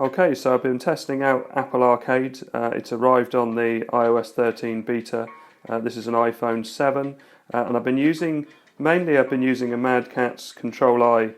Okay, so I've been testing out Apple Arcade. It's arrived on the iOS 13 beta. This is an iPhone 7, and I've been using a Mad Catz c.t.r.l.i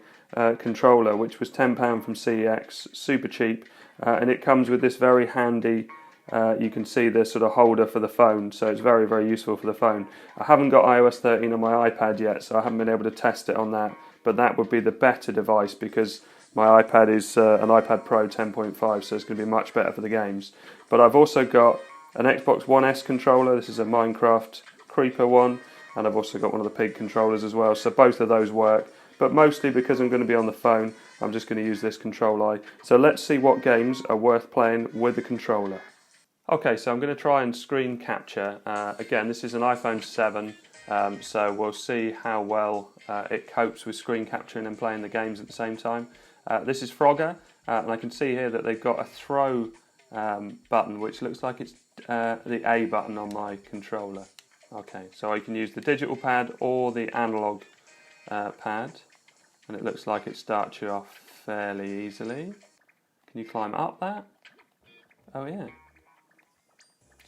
controller, which was £10 from CEX, super cheap, and it comes with this very handy. You can see this sort of holder for the phone, so it's very, very useful for the phone. I haven't got iOS 13 on my iPad yet, so I haven't been able to test it on that, but that would be the better device because my iPad is an iPad Pro 10.5, so it's going to be much better for the games. But I've also got an Xbox One S controller. This is a Minecraft Creeper one, and I've also got one of the Pig controllers as well, so both of those work. But mostly because I'm going to be on the phone, I'm just going to use this c.t.r.l.i. So let's see what games are worth playing with the controller. Okay, so I'm going to try and screen capture. Again, this is an iPhone 7, so we'll see how well it copes with screen capturing and playing the games at the same time. This is Frogger, and I can see here that they've got a throw button, which looks like it's the A button on my controller. Okay, so I can use the digital pad or the analog pad, and it looks like it starts you off fairly easily. Can you climb up that? Oh yeah.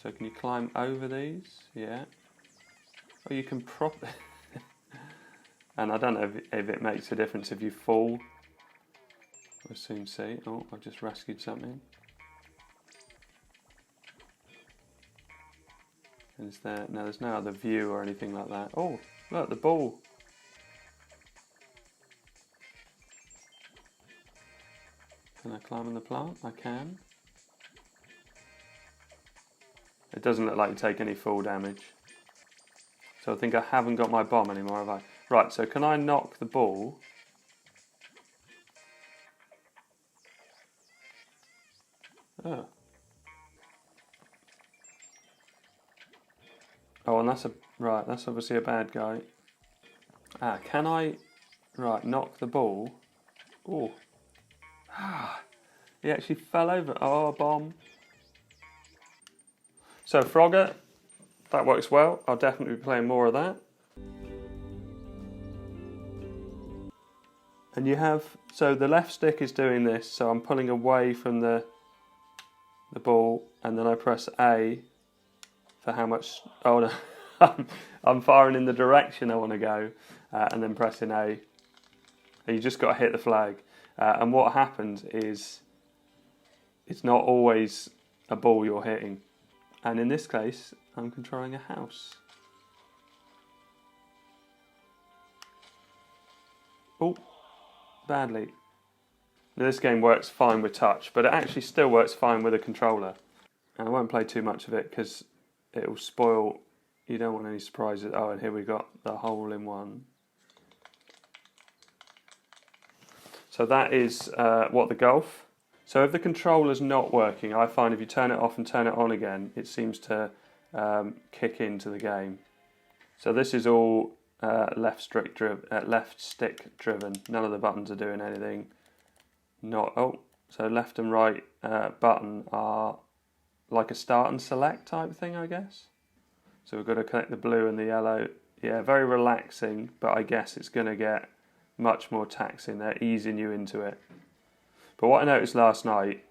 So can you climb over these? Yeah. Or you can prop. And I don't know if it makes a difference if you fall. We'll soon see. Oh, I've just rescued something. Is there? No, there's no other view or anything like that. Oh, look, the ball. Can I climb on the plant? I can. It doesn't look like you take any fall damage. So I think I haven't got my bomb anymore, have I? Right, so can I knock the ball? Oh. Oh, and that's obviously a bad guy. Ah, can I, knock the ball? Oh. Ah, he actually fell over. Oh, bomb. So Frogger, that works well. I'll definitely be playing more of that. And you have, so the left stick is doing this, so I'm pulling away from the ball, and then I press A for how much, oh no, I'm firing in the direction I want to go, and then pressing A. And you just got to hit the flag. And what happens is, it's not always a ball you're hitting. And in this case, I'm controlling a house. Oh, badly. Now, this game works fine with touch, but it actually still works fine with a controller. And I won't play too much of it because it will spoil. You don't want any surprises. Oh, and here we got the hole-in-one. So that is what the golf. So if the controller's not working, I find if you turn it off and turn it on again, it seems to kick into the game. So this is all left stick driven. None of the buttons are doing anything. So left and right button are like a start and select type thing, I guess. So we've got to connect the blue and the yellow. Yeah, very relaxing, but I guess it's going to get much more taxing. They're easing you into it. But what I noticed last night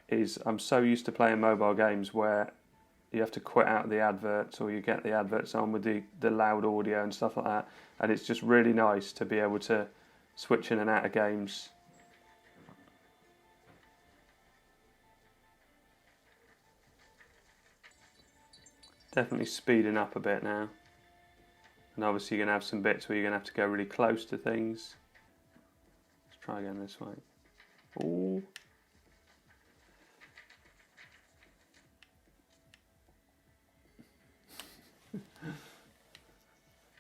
is I'm so used to playing mobile games where you have to quit out the adverts or you get the adverts on with the loud audio and stuff like that. And it's just really nice to be able to switch in and out of games. Definitely speeding up a bit now. And obviously you're going to have some bits where you're going to have to go really close to things. Let's try again this way. Ooh.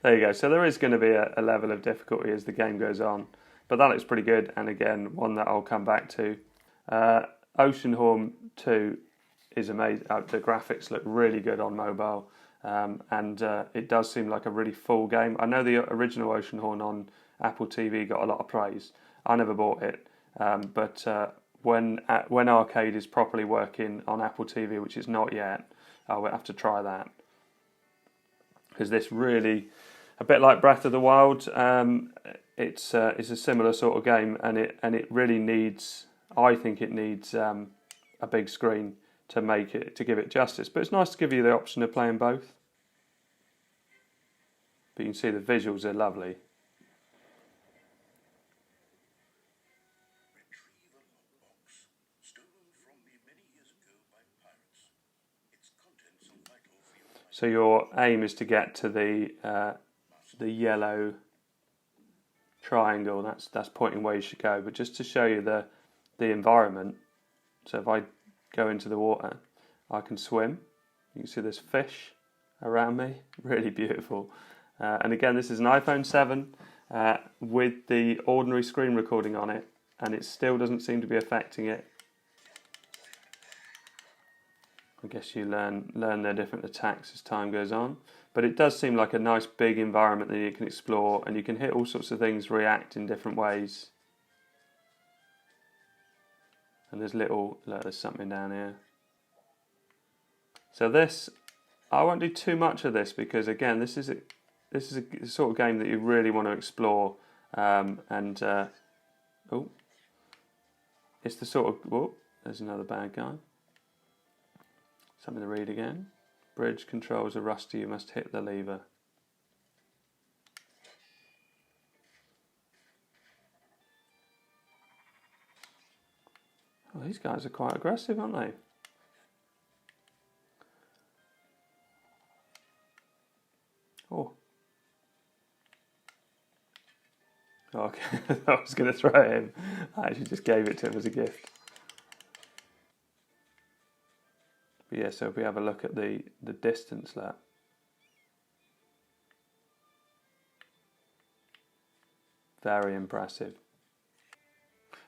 There you go. So there is going to be a level of difficulty as the game goes on. But that looks pretty good. And again, one that I'll come back to. Oceanhorn 2 is amazing. The graphics look really good on mobile. And it does seem like a really full game. I know the original Oceanhorn on Apple TV got a lot of praise. I never bought it. But when Arcade is properly working on Apple TV, which is not yet, I'll have to try that. Because this really, a bit like Breath of the Wild, it's a similar sort of game, and it really needs I think it needs a big screen to give it justice. But it's nice to give you the option of playing both. But you can see the visuals are lovely. So your aim is to get to the yellow triangle. That's pointing where you should go. But just to show you the environment. So if I go into the water, I can swim. You can see there's fish around me. Really beautiful. And again, this is an iPhone 7 with the ordinary screen recording on it, and it still doesn't seem to be affecting it. I guess you learn their different attacks as time goes on. But it does seem like a nice big environment that you can explore, and you can hit all sorts of things, react in different ways. And there's something down here. So this, I won't do too much of this because again, this is a sort of game that you really want to explore. It's the sort of, whoop, there's another bad guy. Something to read again. Bridge controls are rusty, you must hit the lever. Well, these guys are quite aggressive, aren't they? Oh. Okay, I was going to throw it in. I actually just gave it to him as a gift. But yeah, so if we have a look at the distance lap. Very impressive.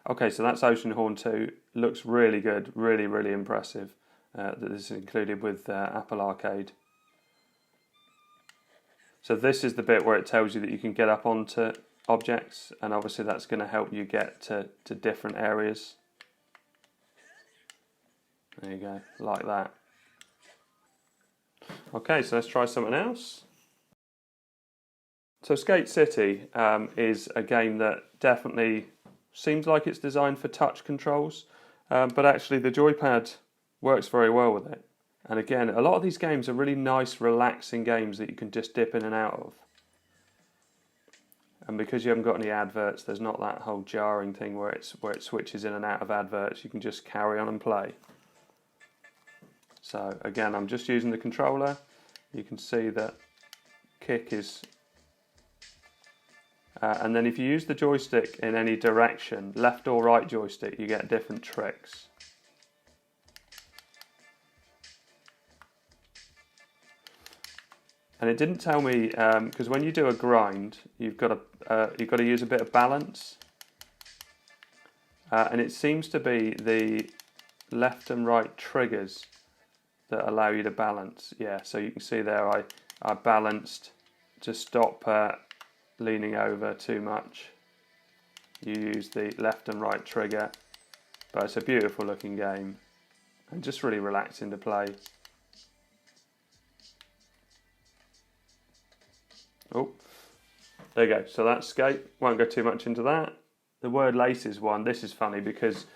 Okay, so that's Oceanhorn 2. Looks really good, really, really impressive. That this is included with Apple Arcade. So this is the bit where it tells you that you can get up onto objects, and obviously that's going to help you get to different areas. There you go, like that. Okay, so let's try something else. So Skate City is a game that definitely seems like it's designed for touch controls, but actually the joypad works very well with it. And again, a lot of these games are really nice, relaxing games that you can just dip in and out of. And because you haven't got any adverts, there's not that whole jarring thing where it switches in and out of adverts. You can just carry on and play. So again, I'm just using the controller. You can see that kick is... and then if you use the joystick in any direction, left or right joystick, you get different tricks. And it didn't tell me, because when you do a grind, you've got to use a bit of balance. And it seems to be the left and right triggers that allow you to balance. Yeah, so you can see there I balanced to stop leaning over too much. You use the left and right trigger, but it's a beautiful looking game and just really relaxing to play. Oh, there you go. So that's Skate. Won't go too much into that. The Word Laces one. This is funny because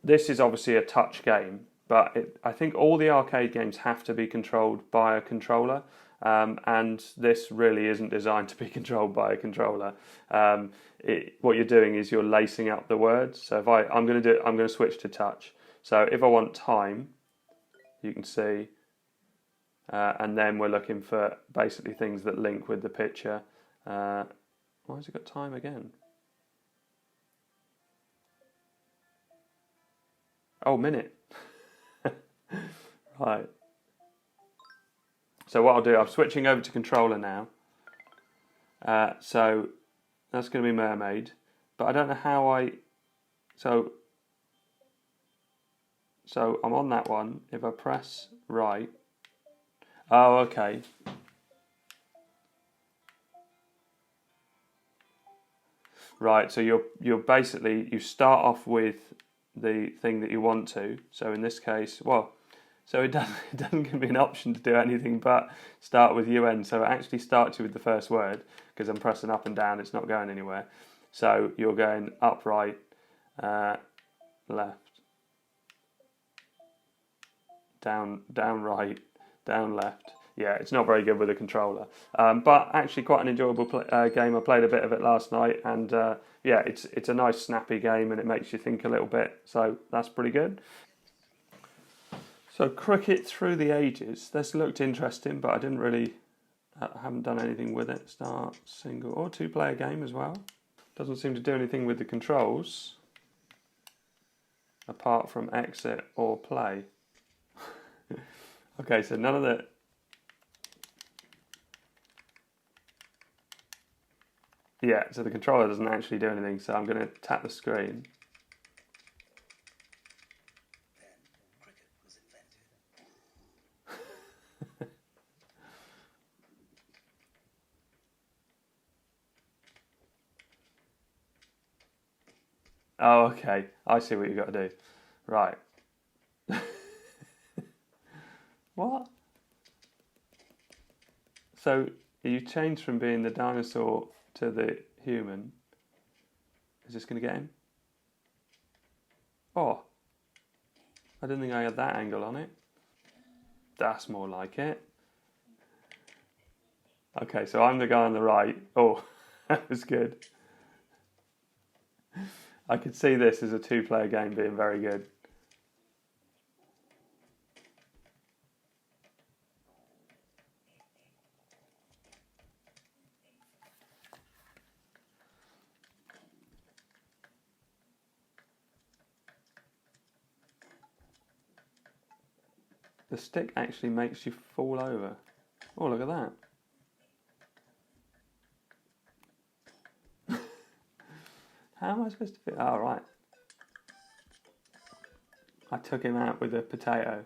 this is obviously a touch game, but I think all the arcade games have to be controlled by a controller. And this really isn't designed to be controlled by a controller. What you're doing is you're lacing up the words. So if I'm going to switch to touch. So if I want time, you can see, and then we're looking for basically things that link with the picture. Why has it got time again? Oh, minute. Right. So what I'll do, I'm switching over to controller now. So that's going to be Mermaid, but I don't know how so I'm on that one. If I press right, oh, okay. Right, so you're basically, you start off with the thing that you want to. So in this case, so it doesn't give me an option to do anything but start with UN. So it actually starts you with the first word because I'm pressing up and down. It's not going anywhere. So you're going upright, left, down, right, down, left. Yeah, it's not very good with a controller, but actually quite an enjoyable game. I played a bit of it last night, and yeah, it's a nice snappy game, and it makes you think a little bit. So that's pretty good. So Cricket Through the Ages. This looked interesting, but I didn't really, haven't done anything with it. Start, single or two-player game as well. Doesn't seem to do anything with the controls, apart from exit or play. Okay, so none of the... Yeah, so the controller doesn't actually do anything, so I'm going to tap the screen. Oh, okay. I see what you've got to do. Right. What? So you changed from being the dinosaur to the human. Is this going to get him? Oh. I didn't think I had that angle on it. That's more like it. Okay, so I'm the guy on the right. Oh, that was good. I could see this as a two-player game being very good. The stick actually makes you fall over. Oh, look at that. How am I supposed to fit? Oh, right. I took him out with a potato.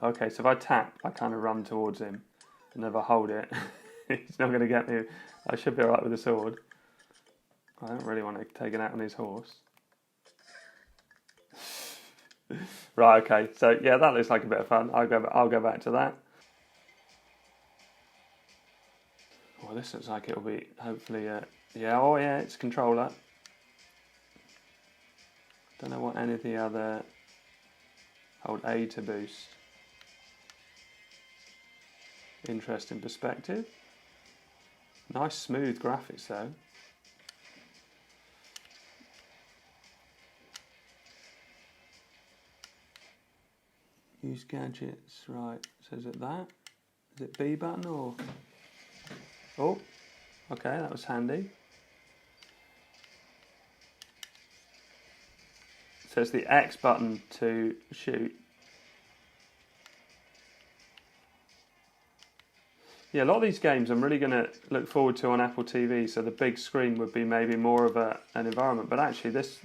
Okay, so if I tap, I kind of run towards him. And if I hold it, he's not going to get me. I should be alright with the sword. I don't really want to take it out on his horse. Right, okay. So, yeah, that looks like a bit of fun. I'll go back to that. Well, this looks like it'll be, hopefully, yeah, oh yeah, it's a controller. Don't know what any of the other... Hold A to boost. Interesting perspective. Nice smooth graphics though. Use gadgets, right. So is it that? Is it B button or... Oh, okay, that was handy. So it's the X button to shoot. Yeah, a lot of these games I'm really going to look forward to on Apple TV, so the big screen would be maybe more of an environment, but actually this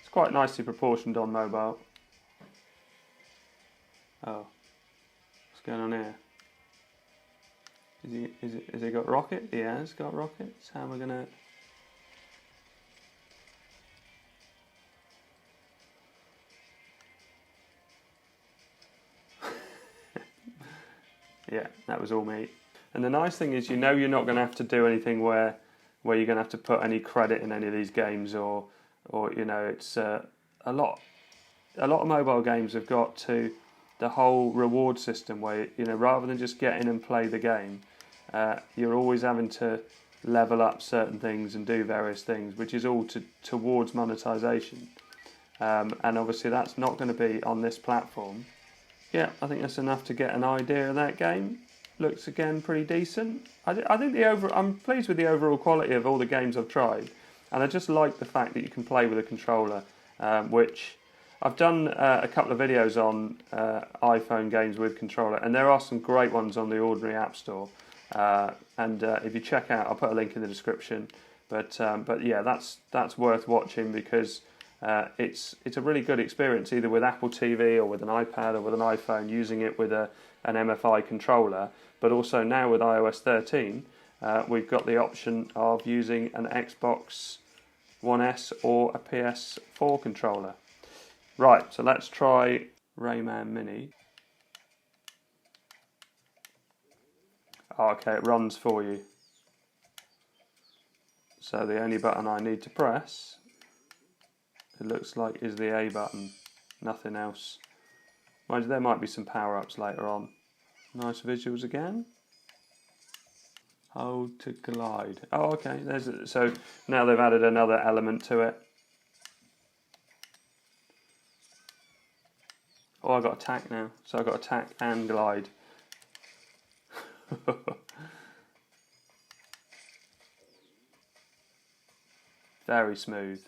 is quite nicely proportioned on mobile. Oh, what's going on here? Has he got rocket? He has got rockets. How am I going to... Yeah, that was all me. And the nice thing is, you're not going to have to do anything where you're going to have to put any credit in any of these games, or it's a lot of mobile games have got to the whole reward system where rather than just get in and play the game, you're always having to level up certain things and do various things, which is all towards monetization. And obviously that's not going to be on this platform. Yeah, I think that's enough to get an idea of that game. Looks again pretty decent. I think I'm pleased with the overall quality of all the games I've tried, and I just like the fact that you can play with a controller, which I've done a couple of videos on iPhone games with controller, and there are some great ones on the ordinary App Store. And if you check out, I'll put a link in the description. But yeah, that's worth watching because. It's a really good experience either with Apple TV or with an iPad or with an iPhone, using it with an MFI controller, but also now with iOS 13 we've got the option of using an Xbox One S or a PS4 controller. Right, so let's try Rayman Mini. okay, it runs for you. So the only button I need to press, it looks like, is the A button. Nothing else. Mind you, there might be some power-ups later on. Nice visuals again. Hold to glide. Oh, okay. So now they've added another element to it. Oh, I've got attack now. So I've got attack and glide. Very smooth.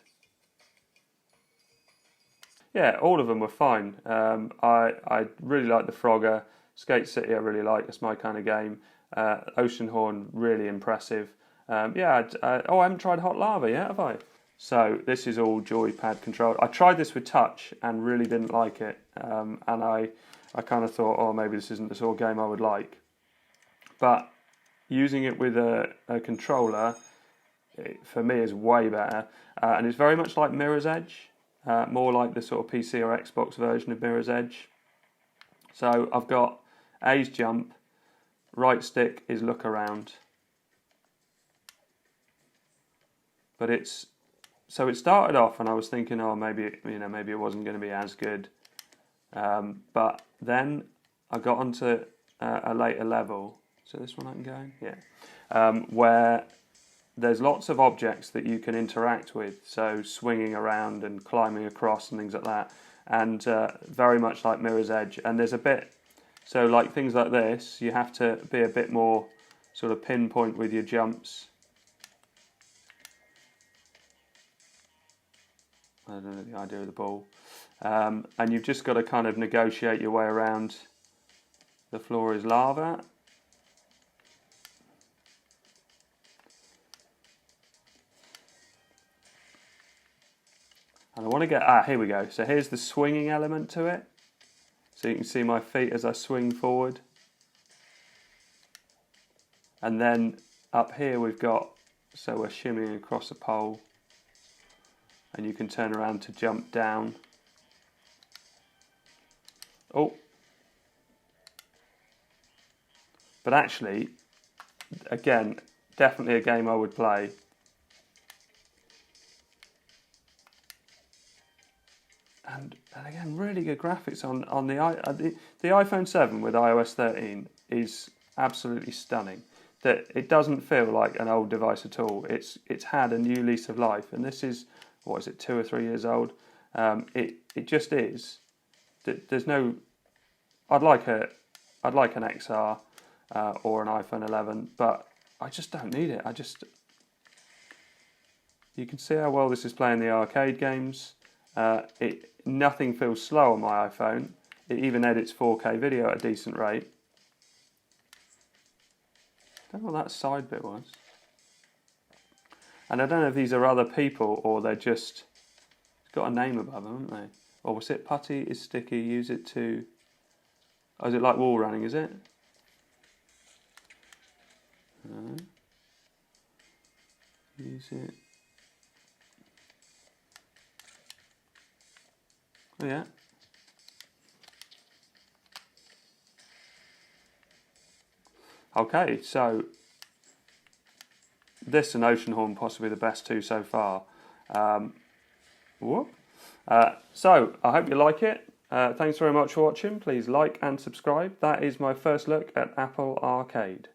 Yeah, all of them were fine. I really like the Frogger. Skate City I really like. It's my kind of game. Oceanhorn, really impressive. Yeah, I haven't tried Hot Lava yet, have I? So this is all joypad controlled. I tried this with touch and really didn't like it. And I kind of thought, oh, maybe this isn't the sort of game I would like. But using it with a controller, for me, is way better. And it's very much like Mirror's Edge. More like the sort of PC or Xbox version of Mirror's Edge. So I've got A's jump, right stick is look around. But so it started off and I was thinking, oh, maybe it wasn't going to be as good. But then I got onto a later level. So this one I can go in? Yeah. Where there's lots of objects that you can interact with, so swinging around and climbing across and things like that, and very much like Mirror's Edge. And there's a bit, so like things like this, you have to be a bit more sort of pinpoint with your jumps. I don't know the idea of the ball. And you've just got to kind of negotiate your way around. The floor is lava. And I want to get, here we go. So here's the swinging element to it. So you can see my feet as I swing forward. And then up here we've got, so we're shimmying across a pole. And you can turn around to jump down. Oh. But actually, again, definitely a game I would play. And again, really good graphics on the iPhone 7 with iOS 13 is absolutely stunning. That it doesn't feel like an old device at all. It's had a new lease of life, and this is, what is it, 2 or 3 years old? It just is. There's no. I'd like an XR or an iPhone 11, but I just don't need it. You can see how well this is playing the arcade games. Nothing feels slow on my iPhone. It even edits 4K video at a decent rate. I don't know what that side bit was. And I don't know if these are other people or they're just... It's got a name above them, haven't they? Or was it putty is sticky, use it to... Oh, is it like wall running, is it? No. Use it... Oh yeah. Okay, so this and Oceanhorn possibly the best two so far. So I hope you like it. Thanks very much for watching. Please like and subscribe. That is my first look at Apple Arcade.